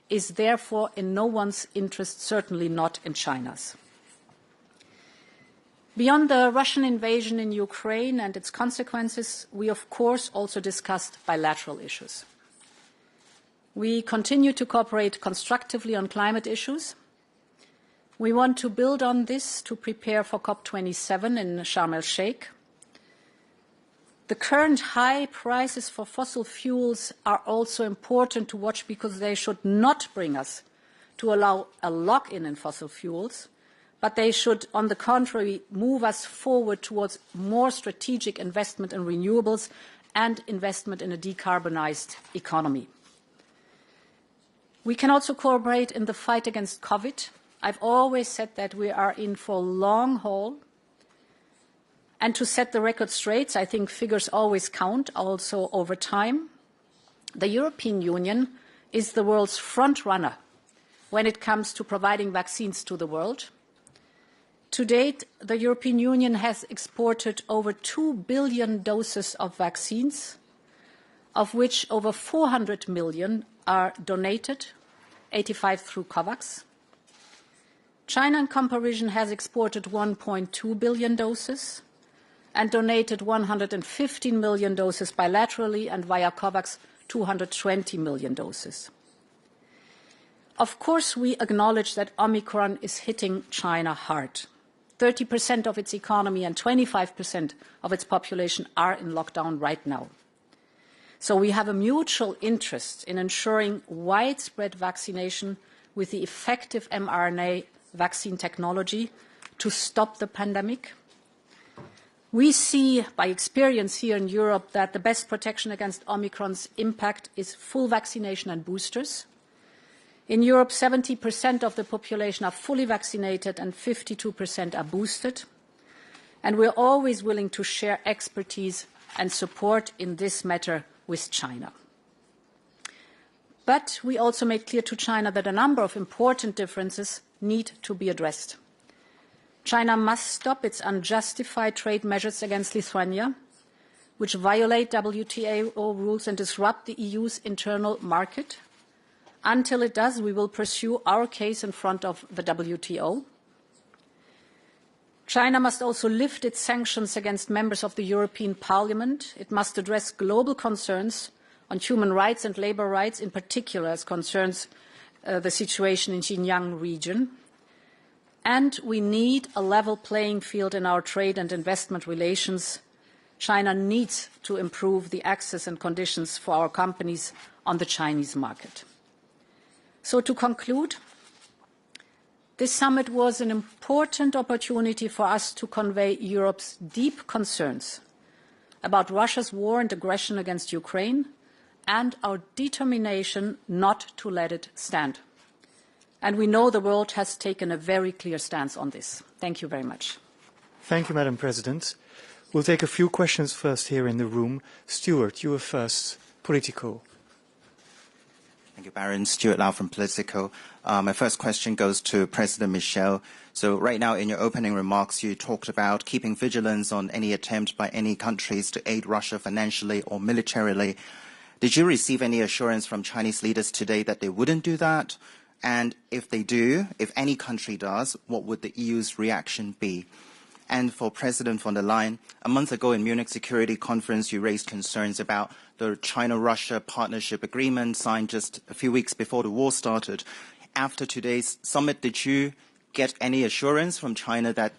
is therefore in no one's interest, certainly not in China's. Beyond the Russian invasion in Ukraine and its consequences, we of course also discussed bilateral issues. We continue to cooperate constructively on climate issues. We want to build on this to prepare for COP27 in Sharm el-Sheikh. The current high prices for fossil fuels are also important to watch because they should not bring us to allow a lock-in in fossil fuels, but they should, on the contrary, move us forward towards more strategic investment in renewables and investment in a decarbonised economy. We can also cooperate in the fight against COVID. I've always said that we are in for long haul. And to set the record straight, I think figures always count, also over time. The European Union is the world's front runner when it comes to providing vaccines to the world. To date, the European Union has exported over 2 billion doses of vaccines, of which over 400 million are donated, 85 through COVAX. China, in comparison, has exported 1.2 billion doses and donated 115 million doses bilaterally and via COVAX 220 million doses. Of course, we acknowledge that Omicron is hitting China hard. 30% of its economy and 25% of its population are in lockdown right now. So we have a mutual interest in ensuring widespread vaccination with the effective mRNA vaccine technology to stop the pandemic. We see by experience here in Europe that the best protection against Omicron's impact is full vaccination and boosters. In Europe, 70% of the population are fully vaccinated and 52% are boosted. And we're always willing to share expertise and support in this matter with China. But we also made clear to China that a number of important differences need to be addressed. China must stop its unjustified trade measures against Lithuania, which violate WTO rules and disrupt the EU's internal market. Until it does, we will pursue our case in front of the WTO. China must also lift its sanctions against members of the European Parliament. It must address global concerns on human rights and labour rights, in particular as concerns the situation in Xinjiang region. And we need a level playing field in our trade and investment relations. China needs to improve the access and conditions for our companies on the Chinese market. So to conclude, this summit was an important opportunity for us to convey Europe's deep concerns about Russia's war and aggression against Ukraine and our determination not to let it stand. And we know the world has taken a very clear stance on this. Thank you very much. Thank you, Madam President. We'll take a few questions first here in the room. Stuart, you were first. Politico. Thank you, Baron. Stuart Lau from Politico. My first question goes to President Michel. So right now in your opening remarks, you talked about keeping vigilance on any attempt by any countries to aid Russia financially or militarily. Did you receive any assurance from Chinese leaders today that they wouldn't do that? And if they do, if any country does, what would the EU's reaction be? And for President von der Leyen, a month ago in Munich Security Conference, you raised concerns about the China-Russia partnership agreement signed just a few weeks before the war started. After today's summit, did you get any assurance from China that,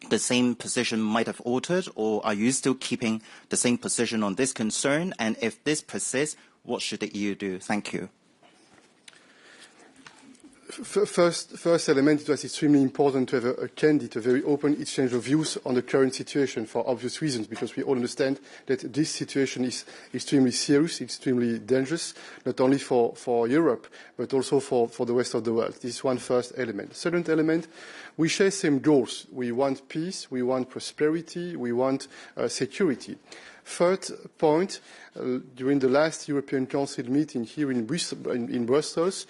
the same position might have altered, or are you still keeping the same position on this concern? And if this persists, what should the EU do? Thank you. First element, it was extremely important to have a candid, a very open exchange of views on the current situation for obvious reasons, because we all understand that this situation is extremely serious, extremely dangerous, not only for Europe, but also for the rest of the world. This is one first element. Second element, we share same goals. We want peace, we want prosperity, we want security. Third point, during the last European Council meeting here in Brussels,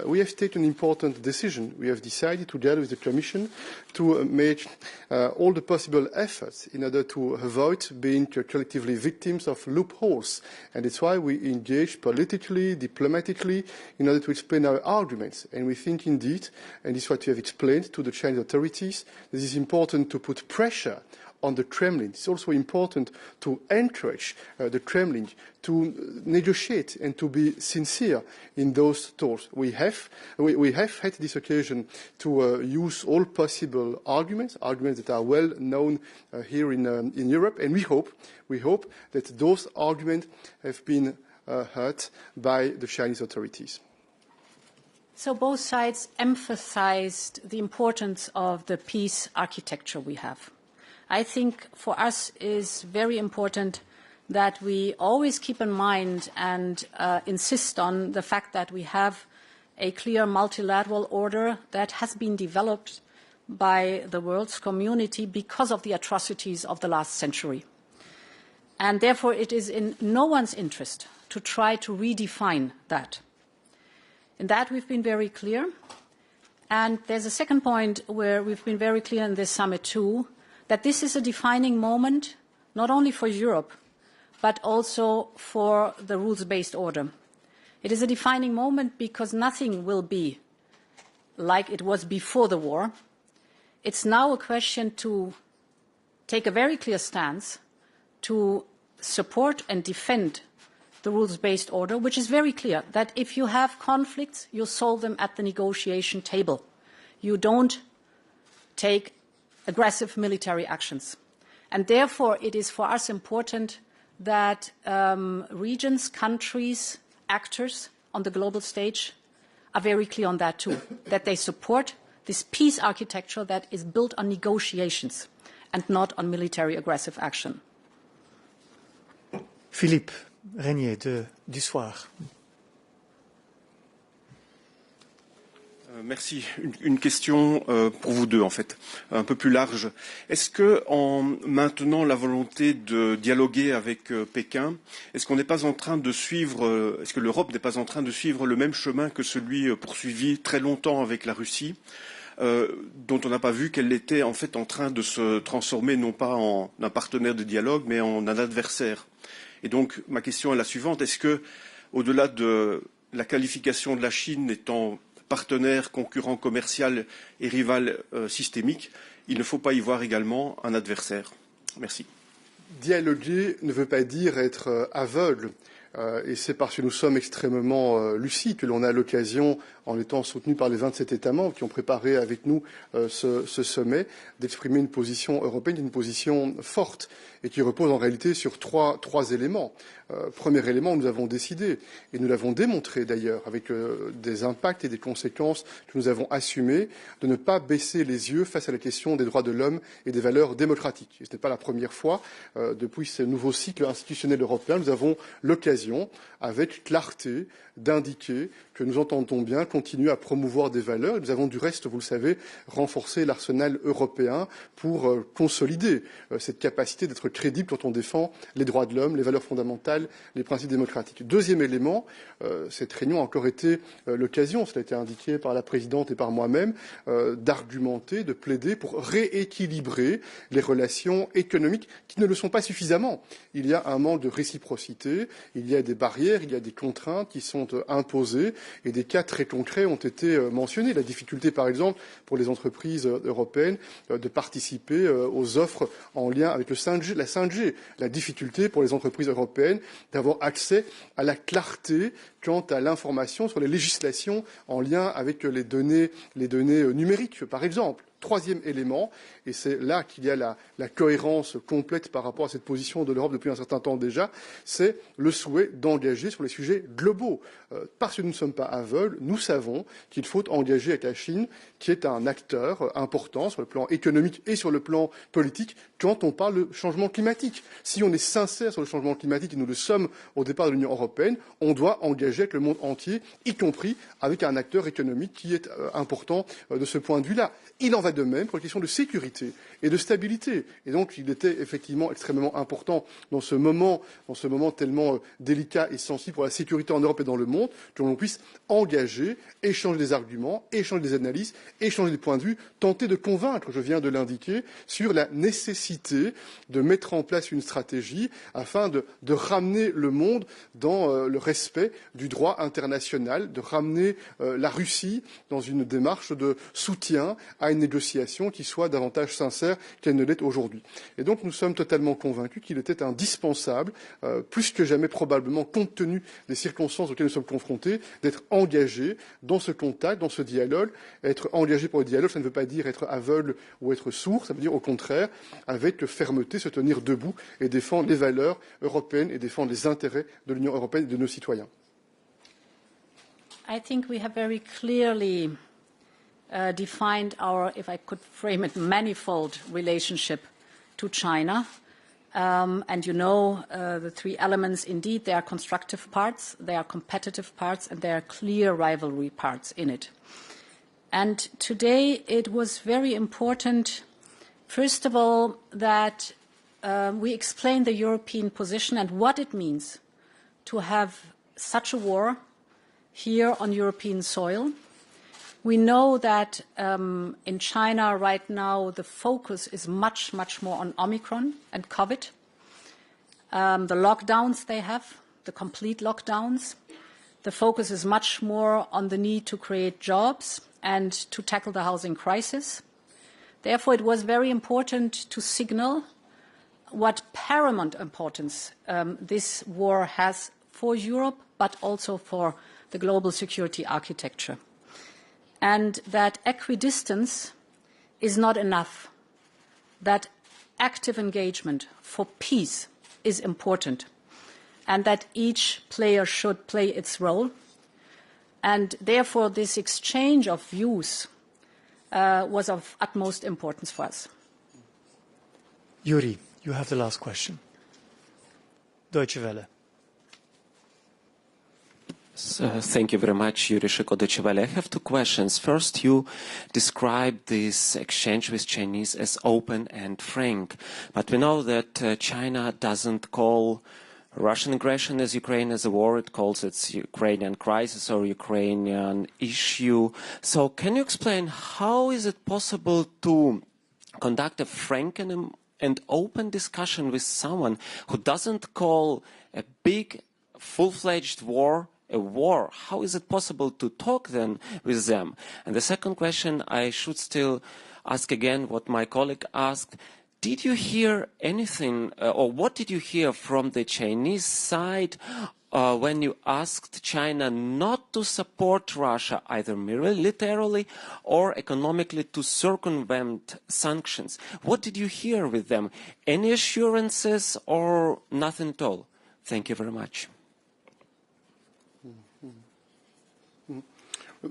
we have taken an important decision. We have decided, together with the Commission, to make all the possible efforts in order to avoid being collectively victims of loopholes. And that's why we engage politically, diplomatically, in order to explain our arguments. And we think indeed, and this is what we have explained to the Chinese authorities, that it is important to put pressure on the Kremlin. It's also important to encourage the Kremlin to negotiate and to be sincere in those talks. We have had this occasion to use all possible arguments that are well known here in Europe, and we hope that those arguments have been heard by the Chinese authorities. So both sides emphasized the importance of the peace architecture we have. I think for us is very important that we always keep in mind and insist on the fact that we have a clear multilateral order that has been developed by the world's community because of the atrocities of the last century. And therefore it is in no one's interest to try to redefine that. In that we've been very clear. And there's a second point where we've been very clear in this summit too, that this is a defining moment, not only for Europe, but also for the rules-based order. It is a defining moment because nothing will be like it was before the war. It's now a question to take a very clear stance to support and defend the rules-based order, which is very clear that if you have conflicts, you solve them at the negotiation table. You don't take aggressive military actions. And therefore, it is for us important that regions, countries, actors on the global stage are very clear on that too, that they support this peace architecture that is built on negotiations and not on military aggressive action. Philippe Régnier du Soir. Merci. Une question pour vous deux, en fait, un peu plus large. Est-ce que, en maintenant la volonté de dialoguer avec Pékin, est-ce qu'on n'est pas en train de suivre, est-ce que l'Europe n'est pas en train de suivre le même chemin que celui poursuivi très longtemps avec la Russie, dont on n'a pas vu qu'elle était en fait en train de se transformer non pas en un partenaire de dialogue, mais en un adversaire? Et donc, ma question est la suivante. Est-ce que, au-delà de la qualification de la Chine étant partenaire, concurrent commercial et rival systémique, il ne faut pas y voir également un adversaire? Merci. Dialoguer ne veut pas dire être aveugle. Et c'est parce que nous sommes extrêmement lucides que l'on a l'occasion, en étant soutenus par les 27 États membres qui ont préparé avec nous ce sommet, d'exprimer une position européenne, une position forte et qui repose en réalité sur trois éléments. Premier élément, nous avons décidé, et nous l'avons démontré d'ailleurs, avec des impacts et des conséquences que nous avons assumées, de ne pas baisser les yeux face à la question des droits de l'homme et des valeurs démocratiques. Et ce n'est pas la première fois, depuis ce nouveau cycle institutionnel européen, nous avons l'occasion, avec clarté, d'indiquer que nous entendons bien continuer à promouvoir des valeurs. Et nous avons du reste, vous le savez, renforcé l'arsenal européen pour consolider cette capacité d'être crédible quand on défend les droits de l'homme, les valeurs fondamentales, les principes démocratiques. Deuxième élément, cette réunion a encore été l'occasion, cela a été indiqué par la présidente et par moi-même, d'argumenter, de plaider pour rééquilibrer les relations économiques qui ne le sont pas suffisamment. Il y a un manque de réciprocité, il y a des barrières, il y a des contraintes qui sont imposées et des cas très concrets ont été mentionnés. La difficulté, par exemple, pour les entreprises européennes de participer aux offres en lien avec la 5G. La difficulté pour les entreprises européennes d'avoir accès à la clarté quant à l'information sur les législations en lien avec les données numériques, par exemple. Troisième élément, et c'est là qu'il y a la cohérence complète par rapport à cette position de l'Europe depuis un certain temps déjà, c'est le souhait d'engager sur les sujets globaux. Parce que nous ne sommes pas aveugles, nous savons qu'il faut engager avec la Chine, qui est un acteur important sur le plan économique et sur le plan politique, quand on parle de changement climatique. Si on est sincère sur le changement climatique, et nous le sommes au départ de l'Union européenne, on doit engager avec le monde entier, y compris avec un acteur économique qui est important de ce point de vue-là. Il en va va de même pour les questions de sécurité et de stabilité. Et donc, il était effectivement extrêmement important dans ce moment tellement délicat et sensible pour la sécurité en Europe et dans le monde, que l'on puisse engager, échanger des arguments, échanger des analyses, échanger des points de vue, tenter de convaincre, je viens de l'indiquer, sur la nécessité de mettre en place une stratégie afin de ramener le monde dans le respect du droit international, de ramener la Russie dans une démarche de soutien à une négociation qui soit davantage sincère qu'elle ne l'est aujourd'hui. Et donc nous sommes totalement convaincus qu'il était indispensable, plus que jamais probablement compte tenu des circonstances auxquelles nous sommes confrontés, d'être engagés dans ce contact, dans ce dialogue. Être engagé pour le dialogue, ça ne veut pas dire être aveugle ou être sourd, ça veut dire au contraire, avec fermeté, se tenir debout et défendre les valeurs européennes et défendre les intérêts de l'Union européenne et de nos citoyens. I think we have very clearly defined our, if I could frame it, manifold relationship to China. And you know the three elements, indeed, there are constructive parts, there are competitive parts, and there are clear rivalry parts in it. And today it was very important, first of all, that we explain the European position and what it means to have such a war here on European soil. We know that in China right now the focus is much, much more on Omicron and COVID. The lockdowns they have, the complete lockdowns. The focus is much more on the need to create jobs and to tackle the housing crisis. Therefore, it was very important to signal what paramount importance this war has for Europe, but also for the global security architecture. And that equidistance is not enough, that active engagement for peace is important, and that each player should play its role. And therefore, this exchange of views was of utmost importance for us. Yuri, you have the last question. Deutsche Welle. Thank you very much, Yuri Shiko, Deutsche Welle. I have two questions. First, you described this exchange with Chinese as open and frank, but we know that China doesn't call Russian aggression as Ukraine as a war. It calls it Ukrainian crisis or Ukrainian issue. So can you explain how is it possible to conduct a frank and open discussion with someone who doesn't call a big, full-fledged war a war? How is it possible to talk then with them? And the second question, I should still ask again what my colleague asked. Did you hear anything, or what did you hear from the Chinese side when you asked China not to support Russia, either militarily or economically, to circumvent sanctions? What did you hear with them? Any assurances or nothing at all? Thank you very much.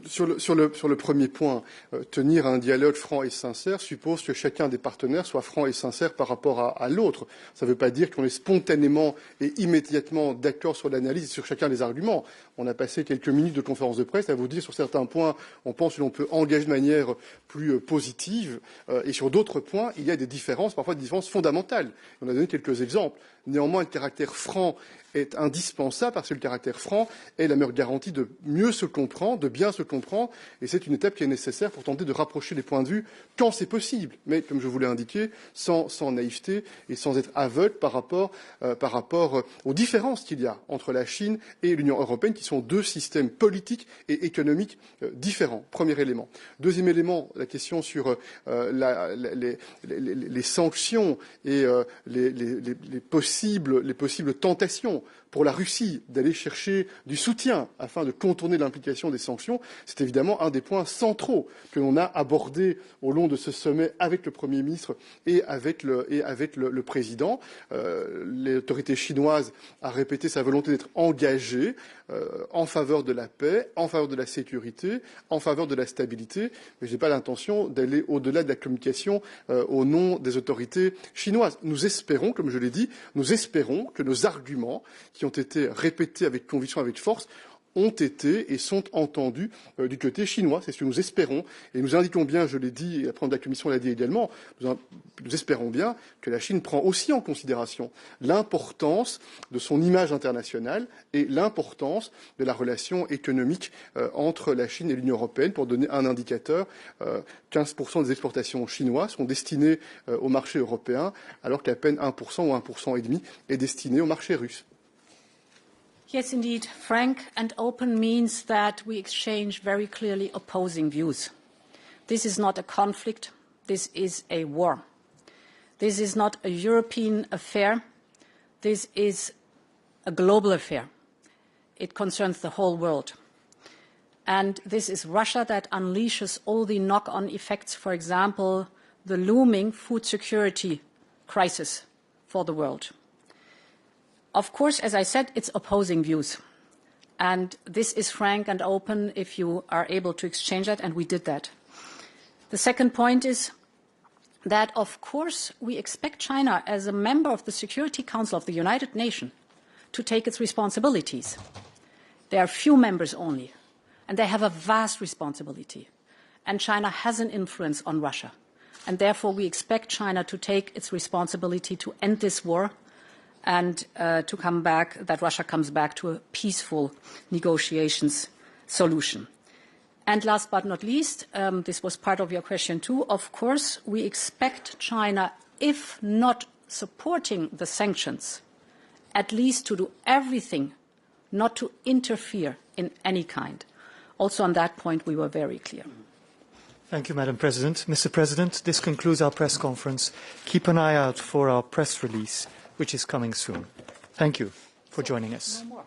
Sur le premier point, tenir un dialogue franc et sincère suppose que chacun des partenaires soit franc et sincère par rapport à l'autre. Ça ne veut pas dire qu'on est spontanément et immédiatement d'accord sur l'analyse et sur chacun des arguments. On a passé quelques minutes de conférence de presse à vous dire sur certains points, on pense que l'on peut engager de manière plus positive, et sur d'autres points, il y a des différences, parfois des différences fondamentales. On a donné quelques exemples. Néanmoins, le caractère franc est indispensable parce que le caractère franc est la meilleure garantie de mieux se comprendre, de bien se comprendre, et c'est une étape qui est nécessaire pour tenter de rapprocher les points de vue quand c'est possible, mais comme je vous l'ai indiqué, sans naïveté et sans être aveugle par rapport aux différences qu'il y a entre la Chine et l'Union européenne, qui sont deux systèmes politiques et économiques différents. Premier élément. Deuxième élément, la question sur les sanctions et les possibles tentations pour la Russie d'aller chercher du soutien afin de contourner l'implication des sanctions, c'est évidemment un des points centraux que l'on a abordé au long de ce sommet avec le Premier ministre et avec le Président. L'autorité chinoise a répété sa volonté d'être engagée en faveur de la paix, en faveur de la sécurité, en faveur de la stabilité, mais je n'ai pas l'intention d'aller au-delà de la communication au nom des autorités chinoises. Nous espérons, comme je l'ai dit, que nos arguments, qui ont été répétés avec conviction, avec force, ont été et sont entendus du côté chinois. C'est ce que nous espérons. Et nous indiquons bien, je l'ai dit, et la présidente de la Commission l'a dit également, nous espérons bien que la Chine prend aussi en considération l'importance de son image internationale et l'importance de la relation économique entre la Chine et l'Union européenne. Pour donner un indicateur, 15% des exportations chinoises sont destinées au marché européen, alors qu'à peine 1% ou 1,5% est destiné au marché russe. Yes, indeed. Frank and open means that we exchange very clearly opposing views. This is not a conflict. This is a war. This is not a European affair. This is a global affair. It concerns the whole world. And this is Russia that unleashes all the knock-on effects, for example, the looming food security crisis for the world. Of course, as I said, it's opposing views. And this is frank and open if you are able to exchange that, and we did that. The second point is that, of course, we expect China, as a member of the Security Council of the United Nations, to take its responsibilities. There are few members only, and they have a vast responsibility. And China has an influence on Russia. And therefore, we expect China to take its responsibility to end this war and to come back, that Russia comes back to a peaceful negotiations solution. And last but not least, this was part of your question too, of course, we expect China, if not supporting the sanctions, at least to do everything not to interfere in any kind. Also on that point, we were very clear. Thank you, Madam President. Mr. President, this concludes our press conference. Keep an eye out for our press release, which is coming soon. Thank you for joining us. No more.